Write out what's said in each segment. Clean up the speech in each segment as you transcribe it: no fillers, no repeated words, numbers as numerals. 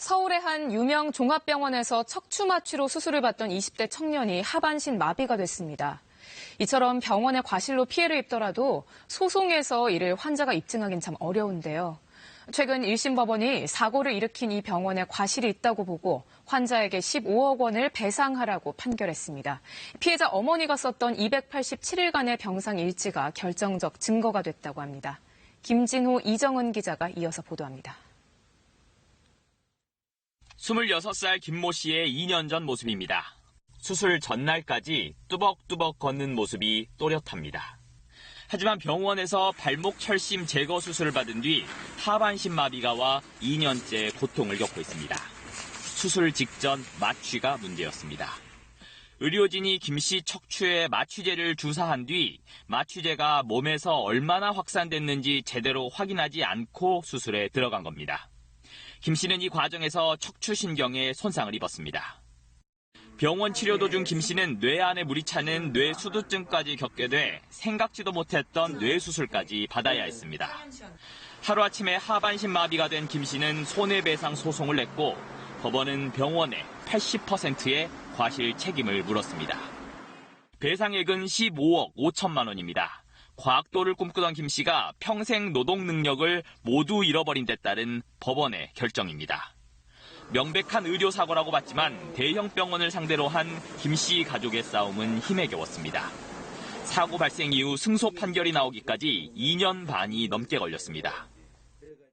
서울의 한 유명 종합병원에서 척추 마취로 수술을 받던 20대 청년이 하반신 마비가 됐습니다. 이처럼 병원의 과실로 피해를 입더라도 소송에서 이를 환자가 입증하긴 참 어려운데요. 최근 1심 법원이 사고를 일으킨 이 병원에 과실이 있다고 보고 환자에게 15억 원을 배상하라고 판결했습니다. 피해자 어머니가 썼던 287일간의 병상 일지가 결정적 증거가 됐다고 합니다. 김진호, 이정은 기자가 이어서 보도합니다. 26살 김모 씨의 2년 전 모습입니다. 수술 전날까지 뚜벅뚜벅 걷는 모습이 또렷합니다. 하지만 병원에서 발목 철심 제거 수술을 받은 뒤 하반신 마비가 와 2년째 고통을 겪고 있습니다. 수술 직전 마취가 문제였습니다. 의료진이 김 씨 척추에 마취제를 주사한 뒤 마취제가 몸에서 얼마나 확산됐는지 제대로 확인하지 않고 수술에 들어간 겁니다. 김 씨는 이 과정에서 척추신경에 손상을 입었습니다. 병원 치료 도중 김 씨는 뇌 안에 물이 차는 뇌수두증까지 겪게 돼 생각지도 못했던 뇌수술까지 받아야 했습니다. 하루아침에 하반신 마비가 된 김 씨는 손해배상 소송을 냈고 법원은 병원에 80%의 과실 책임을 물었습니다. 배상액은 15억 5천만 원입니다. 과학도를 꿈꾸던 김 씨가 평생 노동 능력을 모두 잃어버린 데 따른 법원의 결정입니다. 명백한 의료사고라고 봤지만 대형 병원을 상대로 한 김 씨 가족의 싸움은 힘에 겨웠습니다. 사고 발생 이후 승소 판결이 나오기까지 2년 반이 넘게 걸렸습니다.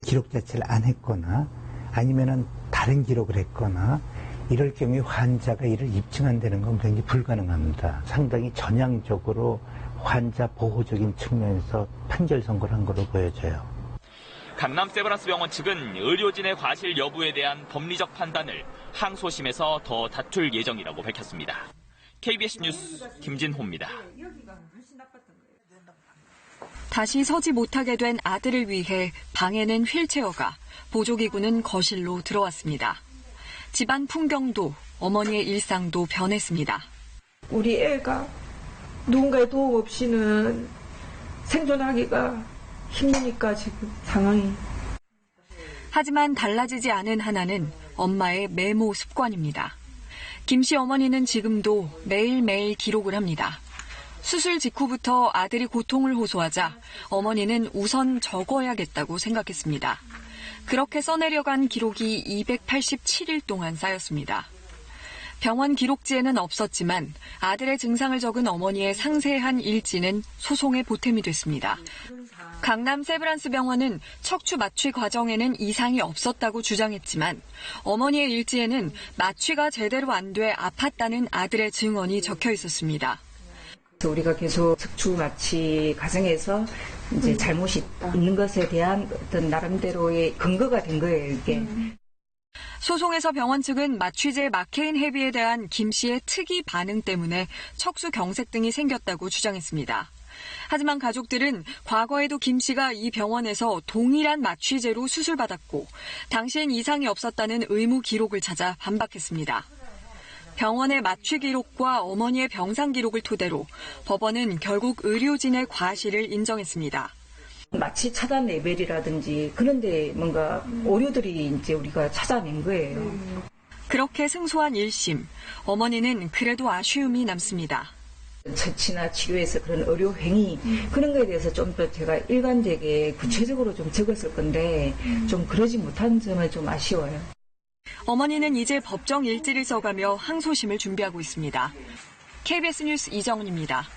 기록 자체를 안 했거나 아니면은 다른 기록을 했거나 이럴 경우에 환자가 이를 입증한다는 건 굉장히 불가능합니다. 상당히 전향적으로 환자 보호적인 측면에서 판결 선고를 한 걸로 보여져요. 강남 세브란스 병원 측은 의료진의 과실 여부에 대한 법리적 판단을 항소심에서 더 다툴 예정이라고 밝혔습니다. KBS 뉴스 김진호입니다. 다시 서지 못하게 된 아들을 위해 방에는 휠체어가, 보조기구는 거실로 들어왔습니다. 집안 풍경도 어머니의 일상도 변했습니다. 우리 애가 누군가의 도움 없이는 생존하기가 힘드니까 지금 상황이. 하지만 달라지지 않은 하나는 엄마의 메모 습관입니다. 김 씨 어머니는 지금도 매일매일 기록을 합니다. 수술 직후부터 아들이 고통을 호소하자 어머니는 우선 적어야겠다고 생각했습니다. 그렇게 써내려간 기록이 287일 동안 쌓였습니다. 병원 기록지에는 없었지만 아들의 증상을 적은 어머니의 상세한 일지는 소송의 보탬이 됐습니다. 강남 세브란스 병원은 척추 마취 과정에는 이상이 없었다고 주장했지만 어머니의 일지에는 마취가 제대로 안 돼 아팠다는 아들의 증언이 적혀 있었습니다. 우리가 계속 척추 마취 과정에서 이제 잘못이 있는 것에 대한 어떤 나름대로의 근거가 된 거예요, 이게. 소송에서 병원 측은 마취제 마케인 헤비에 대한 김 씨의 특이 반응 때문에 척수 경색 등이 생겼다고 주장했습니다. 하지만 가족들은 과거에도 김 씨가 이 병원에서 동일한 마취제로 수술받았고 당시엔 이상이 없었다는 의무 기록을 찾아 반박했습니다. 병원의 마취 기록과 어머니의 병상 기록을 토대로 법원은 결국 의료진의 과실을 인정했습니다. 마취 차단 레벨이라든지 그런데 뭔가 오류들이 이제 우리가 찾아낸 거예요. 그렇게 승소한 1심, 어머니는 그래도 아쉬움이 남습니다. 처치나 치료에서 그런 의료 행위 그런 거에 대해서 좀 더 제가 일관되게 구체적으로 좀 적었을 건데 좀 그러지 못한 점은 좀 아쉬워요. 어머니는 이제 법정 일지를 써가며 항소심을 준비하고 있습니다. KBS 뉴스 이정은입니다.